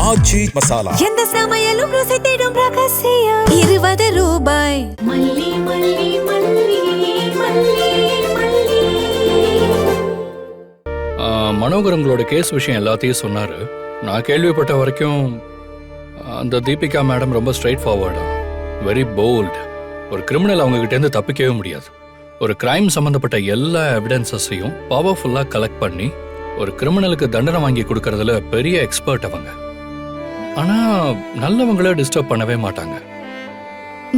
ஆச்சி மசாலா. எந்த சமையலும் ருசி தேடும் ரகசியம் 20 ரூபாய். மல்லி மல்லி மல்லி மல்லி மல்லி. மனோகரங்களோட கேஸ் விஷயம் எல்லாத்தையும் சொன்னாரு. நான் கேள்விப்பட்ட வரைக்கும் அந்த தீபிகா மேடம் ரொம்ப ஸ்ட்ரைட் ஃபார்வர்டா, வெரி போல்ட். ஒரு கிரிமினல் அவங்க கிட்ட இருந்து தப்பிக்கவே முடியாது. ஒரு கிரைம் சம்பந்தப்பட்ட எல்லா எவிடன்சஸையும் பவர்ஃபுல்லா கலெக்ட் பண்ணி ஒரு கிரிமினலுக்கு தண்டனை வாங்கி கொடுக்கறதுல பெரிய எக்ஸ்பர்ட் அவங்க. ஆனா நல்லவங்கள டிஸ்டர்ப் பண்ணவே மாட்டாங்க.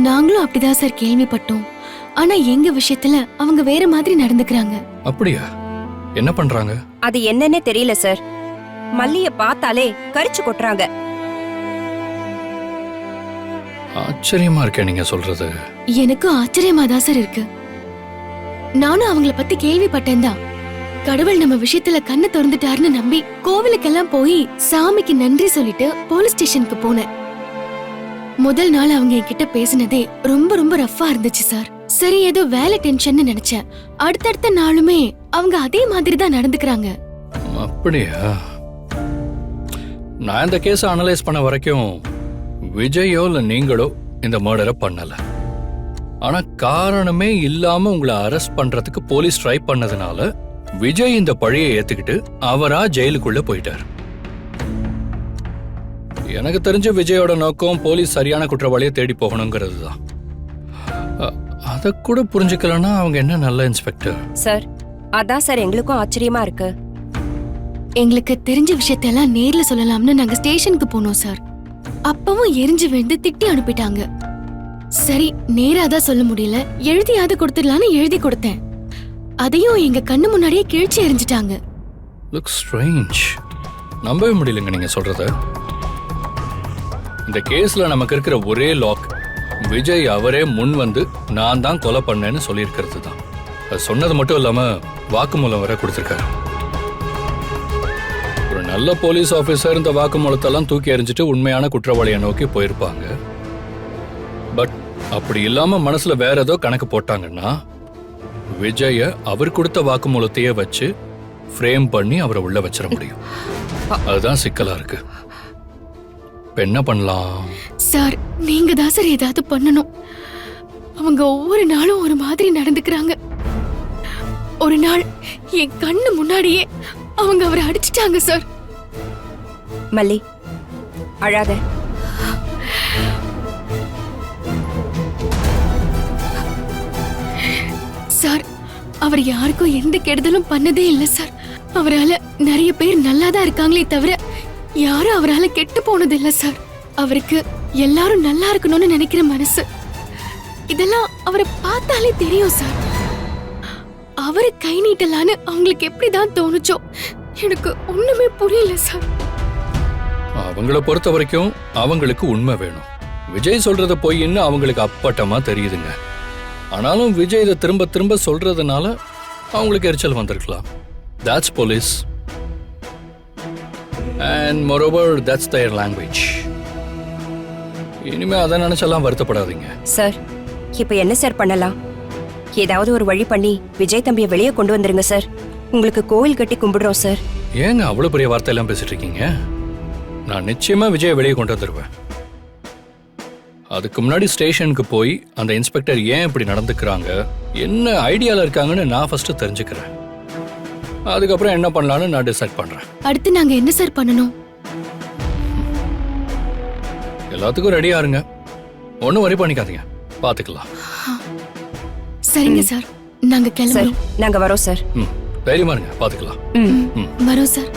நாங்களும் அப்படிதான் சார் கேள்விப்பட்டோம். ஆனா எங்க விஷயத்துல அவங்க வேற மாதிரி நடந்துக்கிறாங்க. அப்படியா? என்ன பண்றாங்க? அது என்னன்னே தெரியல சார். மல்லிய பார்த்தாலே கரிச்சு கொட்டுறாங்க. ஆச்சரியமா இருக்கே நீங்க சொல்றது. எனக்கும் ஆச்சரியமா தான் சார் இருக்கு. நானும் அவங்கள பத்தி கேள்விப்பட்டேன் தான். கடவுள் நம்ம விஷயத்துல கண்ணை திறந்துட்டாருன்னு நம்பி கோவிலுக்கெல்லாம் போய் சாமிக்கு நன்றி சொல்லிட்டு போலீஸ் ஸ்டேஷனுக்கு போனேன். முதல் நாள் அவங்க என்கிட்ட பேசினதே ரொம்ப ரொம்ப ரஃப்பா இருந்துச்சு சார். சரி ஏதோ வேலை டென்ஷன் நினைச்சேன். அடுத்தடுத்த நாளுமே அவங்க அதே மாதிரி தான் நடந்துக்கிறாங்க. அப்படியா? நான் இந்த கேஸ அனலைஸ் பண்ண வரைக்கும் விஜயோ இல்ல நீங்களோ இந்த மர்டரை பண்ணல. ஆனா காரணமே இல்லாம உங்களை அரெஸ்ட் பண்றதுக்கு போலீஸ் ட்ரை பண்ணதுனால விஜய் இந்த பழியை ஏத்துக்கிட்டு அவரா ஜெயிலுக்குள்ள போயிட்டார். எனக்கு தெரிஞ்ச விஜயோட நோக்கம் போலீஸ் சரியான குற்றவாளியை தேடி போகணுங்கிறது தான். அத கூட புரிஞ்சுக்கலன்னா அவங்க என்ன நல்ல இன்ஸ்பெக்டர் சார். அதான் சார் எங்களுக்கும் ஆச்சரியமா இருக்கு. எங்களுக்கு தெரிஞ்ச விஷயத்தெல்லாம் நேர்ல சொல்லலாம்னு நாங்க ஸ்டேஷனுக்கு போனோம் சார். அப்பவும் எரிஞ்சு விழுந்து திட்டி அனுப்பிட்டாங்க. சரி நேராதான் சொல்ல முடியல, எழுதியாவது கொடுத்துடலான்னு எழுதி கொடுத்தேன். அதையும் எங்க கண்ணு முன்னாடியே கிழிச்சு எரிஞ்சிட்டாங்க. Looks strange. நம்பவே முடியலங்க நீங்க சொல்றத. இந்த கேஸ்ல நமக்கு இருக்கிற ஒரே லாக் விஜய் அவரே முன் வந்து நான் தான் கொலை பண்ணேன்னு சொல்லியிருக்கிறது தான். அது சொன்னது மட்டும் இல்லாம வாக்குமூலம் வர கொடுத்திருக்காரு. ஒரு நல்ல போலீஸ் ஆபீசர் இந்த வாக்குமூலத்தெல்லாம் தூக்கி எறிஞ்சிட்டு உண்மையான குற்றவாளியை நோக்கி போயிருப்பாங்க. பட் அப்படி இல்லாம மனசுல வேற ஏதோ கணக்கு போட்டாங்கன்னா விஜய அவர் கொடுத்த வாக்குமூலத்தையே வச்சு ஃப்ரேம் பண்ணி அவரை உள்ள வச்சிட முடியும். அதுதான் சிக்கலா இருக்கு. என்ன பண்ணலாம் சார்? நீங்க தான் சார் ஏதாவது பண்ணணும். அவங்க ஒவ்வொரு நாளும் ஒரு மாதிரி நடந்துக்கிறாங்க. ஒரு நாள் என் கண்ணு முன்னாடியே அவங்க அவரை அடிச்சிட்டாங்க சார். மல்லி அழாத. சார் அவர் யாருக்கும் எந்த கெடுதலும் பண்ணதே இல்ல சார். அவரால நிறைய பேர் நல்லாதான் இருக்காங்களே தவிர யாரும் அவரால கெட்டு போனது இல்ல சார். அவருக்கு எல்லாரும் நல்லா இருக்கணும்னு நினைக்கிற மனசு. இதெல்லாம் அவரை பார்த்தாலே தெரியும் சார். அவரை கை நீட்டலான்னு அவங்களுக்கு எப்படிதான் தோணுச்சோ எனக்கு ஒண்ணுமே புரியல சார். அவங்கள பொறுத்த வரைக்கும் அவங்களுக்கு உண்மை வேணும். விஜய் சொல்றத பொய்ன்னு அவங்களுக்கு அப்பட்டமா தெரியுதுங்க. ஆனாலும் விஜய் இதை திரும்ப திரும்ப சொல்றதுனால அவங்களுக்கு எரிச்சல் வந்திருக்கலாம். That's police. And moreover, that's their language. இனிமே அதை நினைச்செல்லாம் வருத்தப்படாதீங்க. சார் இப்ப என்ன சார் பண்ணலாம்? ஏதாவது ஒரு வழி பண்ணி விஜய் தம்பியை வெளியே கொண்டு வந்துருங்க சார். உங்களுக்கு கோவில் கட்டி கும்பிடுறோம் சார். ஏங்க அவ்வளவு பெரிய வார்த்தையெல்லாம் பேசிட்டு இருக்கீங்க? நான் நிச்சயமா விஜயை வெளியே கொண்டு வந்துருவேன். அதுக்கு முன்னாடி ஸ்டேஷனுக்கு போய் அந்த இன்ஸ்பெக்டர் ஏன் இப்படி நடந்துக்கிறாங்க, என்ன ஐடியால இருக்காங்கன்னு நான் ஃபர்ஸ்ட் தெரிஞ்சுக்கிறேன். அதுக்கப்புறம் என்ன பண்ணலாம்னு நான் டிசைட் பண்றேன். அடுத்து நாங்க என்ன சார் பண்ணணும்? எல்லாத்துக்கும் ரெடியா இருங்க. ஒன்னும் வரி பண்ணிக்காதீங்க, பாத்துக்கலாம். சரிங்க சார், நாங்க கிளம்புறோம். நாங்க வரோம் சார். தைரியமா இருங்க, பாத்துக்கலாம். வரோம் சார்.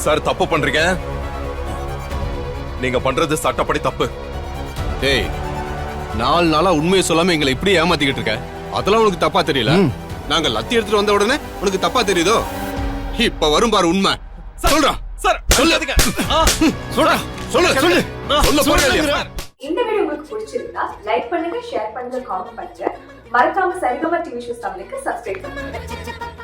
சார் தப்பு பண்றீங்க. நீங்க பண்றது சட்டப்படி தப்பு. ஏய், 4 நாளா உண்மையை சொல்லாம எங்களை இப்படி ஏமாத்திக்கிட்டு இருக்க. அதெல்லாம் உனக்கு தப்பா தெரியல? நாங்க லத்தி எடுத்துட்டு வந்த உடனே உனக்கு தப்பா தெரியுதோ? இப்ப வரும் பாரு உண்மை. சொல்றா சார், சொல்லாதீங்க. சொல்றா, சொல்லு சொல்லு சொல்ல போறீங்க. இந்த வீடியோ உங்களுக்கு பிடிச்சிருந்தா லைக் பண்ணுங்க, ஷேர் பண்ணுங்க, காமெண்ட் பண்ணுங்க. மறக்காம சரிகமா டிவி ஷோஸ் தமிழுக்கு சப்ஸ்கிரைப் பண்ணுங்க.